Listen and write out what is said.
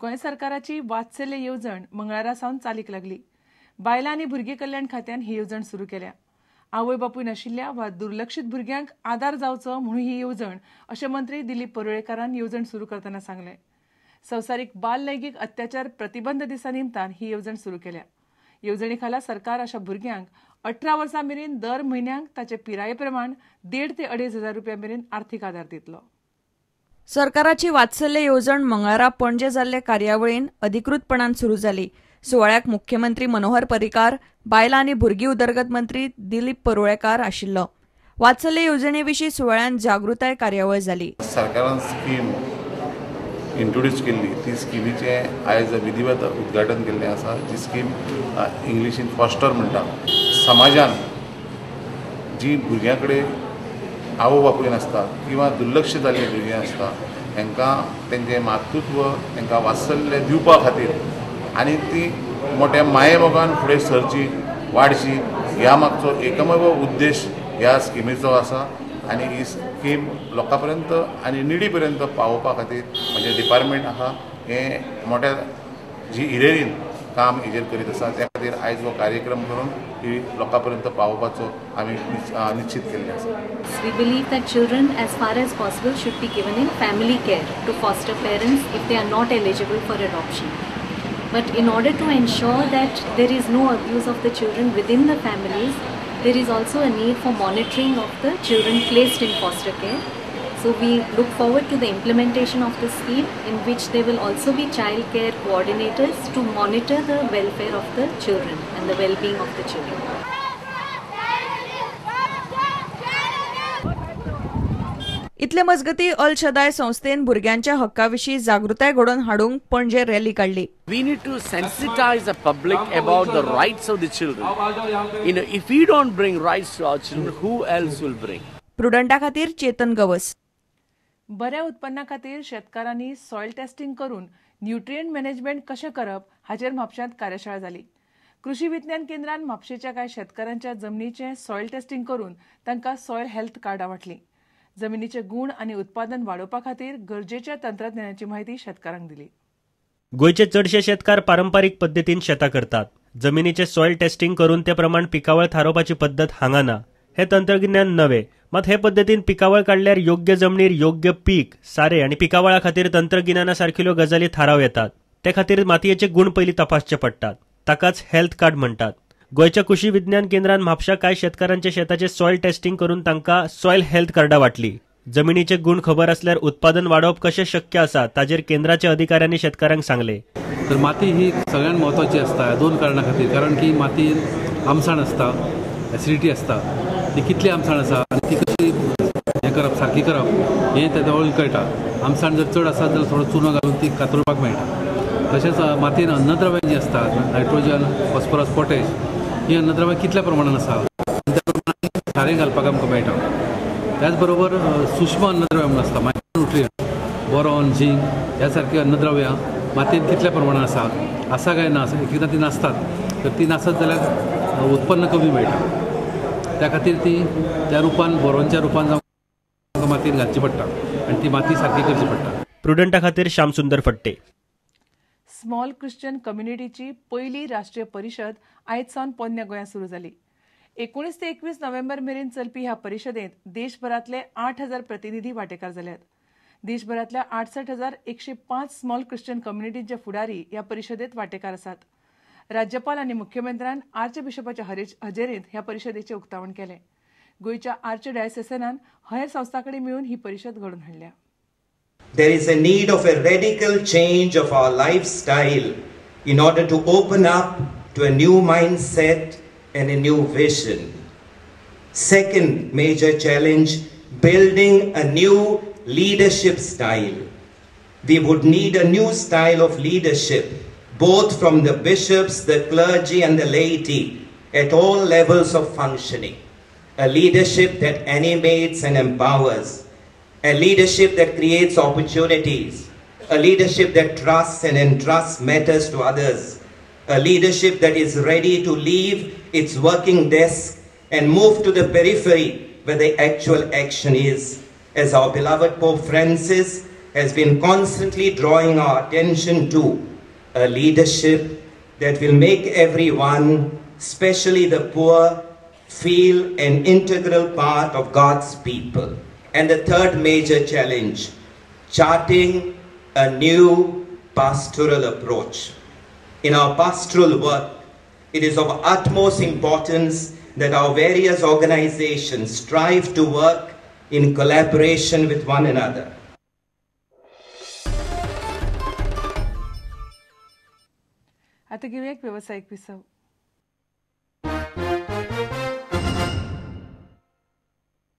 गोंय सरकाराची वात्सल्य येवजण मंगळारा सावन चालीक लागली. बायलां आनी भुरगे कल्याण खात्यान ही येवजण सुरू केल्या. आवय बापूय नाशिल्ल्या वा दुर्लक्षित भुरग्यांक आदार जावचो म्हणून ही येवजण अशें मंत्री दिलीप परुळेकारान येवजण सुरू करतना सांगलें. संवसारीक बाल लैंगीक अत्याचार प्रतिबंध दिसा निमतान ही येवजण सुरू केल्या. येवजणे खाला सरकार अशा भुरग्यांक 18 वर्सां मेरेन दर म्हयन्याक ताचे पिराये प्रमाण 1.5 ते 2.5 हजार रुपया मेरेन आर्थीक आदार दितलो. सरकाराची वात्सल्य येवजण मंगळारा पणजे जाल्ले कार्यावळीन अधिकृतपणान सुरू जाली. सुवाळ्याक मुख्यमंत्री मनोहर पर्रीकार, बायलां आनी भुरगीं उदरगत मंत्री दिलीप परुळेकार आशिल्लो. वात्सल्य येवजणे विशीं सुवाळ्यान जागृताय कार्यावळ जाली. सरकारान स्कीम इंट्रोड्यूस केल्ली, ती स्किमीचें आयज विधिवत उद्घाटन केल्लें आसा. जी स्कीम इंग्लिशीन फॉस्टर म्हणटा. समाजान जी भुरग्यां कडेन आवय बापूय नासता किंवा दुर्लक्ष जाल्लीं भुरगीं आसता तांकां तेंचें मातृत्व तांकां वात्सल्य दिवपा खातीर आनी ती मोठ्या माये मोगान फुडें सरची वाडची ह्या मागचो एकमेव उद्देश ह्या स्किमीचो आसा. आनी ही स्कीम लोकां पर्यंत आनी निडी पर्यंत पावोवपा खातीर म्हणजे डिपार्टमेंट आहा हें मोठ्या जी हिरेरीन काम हेजेर करीत आसा. त्या खातीर आयज हो कार्यक्रम करून ही लोकां पर्यंत पावोवपाचो आमी निश्चित केल्लें आसा. We believe that children as far as possible should be given in family care to foster parents if they are not eligible for adoption. But in order to ensure that there is no abuse of the children within the families, there is also a need for monitoring of the children placed in foster care. So we look forward to the implementation of the scheme in which there will also be child care coordinators to monitor the welfare of the children and the well-being of the children. इतले मजगती अल शदाय संस्थेन भुरग्यांच्या हक्काविशीं जागृताय घडोवन हाडूंक पणजे rally काढली. We need to sensitize the public about the rights of the children. If we don't bring rights to our children, who else will bring? प्रुडंटा खातीर चेतन गवस. बऱ्या उत्पन्ना खातीर शेतकारांनी सॉयल टेस्टिंग करून न्यूट्रियंट मॅनेजमेंट कशें करप हाचेर म्हापश्यांत कार्यशाळा जाली. कृषी विज्ञान केंद्रान म्हापशेच्या कांय शेतकारांच्या जमनीचें सॉयल टेस्टिंग करून तांकां सॉयल हेल्थ कार्डां वांटलीं. जमिनीचे गुण आनी उत्पादन वाडोवपा खातीर गरजेच्या तंत्रज्ञानाची म्हायती शेतकारांक दिली. गोंयचे चडशे शेतकार पारंपारीक पद्दतीन शेतां करतात. जमिनीचे सॉयल टेस्टिंग करून ते प्रमाण पिकावळ थारोवपाची पद्दत हांगा ना. हे तंत्रज्ञान नवे, मात हे पद्दतीन पिकावळ काडल्यार योग्य जमनीर योग्य पीक, सारे आनी पिकावळा खातीर तंत्रगिन्याना सारकिल्यो गजाली थाराव येतात. ते खातीर मातयेचे गुण पयलीं तपासचे पडटात. ताकाच हेल्थ कार्ड म्हणटात. गोंयच्या कृषी विज्ञान केंद्रान म्हापशा कांय शेतकारांचे शेताचे सॉयल टेस्टिंग करून तांकां सॉयल हेल्थ कार्डां वांटली. जमिनीचे गुण खबर असल्यार उत्पादन वाडोवप कशें शक्य आसा ताचेर केंद्राच्या अधिकाऱ्यांनी शेतकारांक सांगले. तर माती ही सगळ्यात म्हत्वाची आसता दोन कारणां खातीर. कारण की मातयेन आमसाण आसता, एसिडिटी आसता. ती कितली आमसाण आसा आनी ती कशी हें करप सारकी करप हें तेच्या वयल्यान कळटा. आमसाण जर चड आसा जाल्यार थोडो चुनो घालून ती कातरपाक मेळटा. तशेंच मातयेन अन्नद्रव्यां जी आसतात, नायट्रोजन, फॉस्फरस, पोटॅश, ही अन्नद्रव्यां कितल्या प्रमाणान आसा त्या प्रमाणान सारें घालपाक आमकां मेळटा. त्याच बरोबर सूक्ष्म अन्नद्रव्य म्हणून आसता, मायक्रोन्युट्रियंट, बोरॉन, झिंक ह्या सारकी अन्नद्रव्यां मातयेन कितल्या प्रमाणान आसा काय ना. एकदां ती नासतात, तर ती नासत जाल्यार उत्पन्न कमी मेळटा. त्या खातीर ती त्या रुपान बोरोनच्या रुपान जावं मातयेन घालची पडटा आनी ती माती सारकी करची पडटा. प्रुडंटा खातीर श्यामसुंदर फट्टे. स्मॉल क्रिश्चन कम्युनिटीची पहिली राष्ट्रीय परिशद आयज सावन पोन्न्या गोंयांत सुरू जाली. 19 ते 21 नोव्हेंबर मेरेन चलपी ह्या परिशदेंत देशभरांतले 8,000 प्रतिनिधी वांटेकार जाल्यात. देशभरांतल्या 68,105 स्मॉल क्रिश्चन कम्युनिटींचे फुडारी ह्या परिशदेंत वांटेकार आसात. राज्यपाल आनी मुख्यमंत्र्यान आर्चबिशपाच्या हजेरेंत ह्या परिशदेचें उक्तावण केलें. गोंयच्या आर्चडायसेसानान हेर संस्थां कडेन मेळून ही परिशद घडोवन हाडल्या. There is a need of a radical change of our lifestyle in order to open up to a new mindset and a new vision. Second major challenge, building a new leadership style. We would need a new style of leadership, both from the bishops, the clergy and the laity at all levels of functioning. A leadership that animates and empowers. A leadership that creates opportunities. A leadership that trusts and entrusts matters to others. A leadership that is ready to leave its working desk and move to the periphery where the actual action is. As our beloved Pope Francis has been constantly drawing our attention to a leadership that will make everyone, especially the poor, feel an integral part of God's people. And the third major challenge, charting a new pastoral approach. In our pastoral work, it is of utmost importance that our various organizations strive to work in collaboration with one another. आता घेऊया एक व्यावसायिक विसव.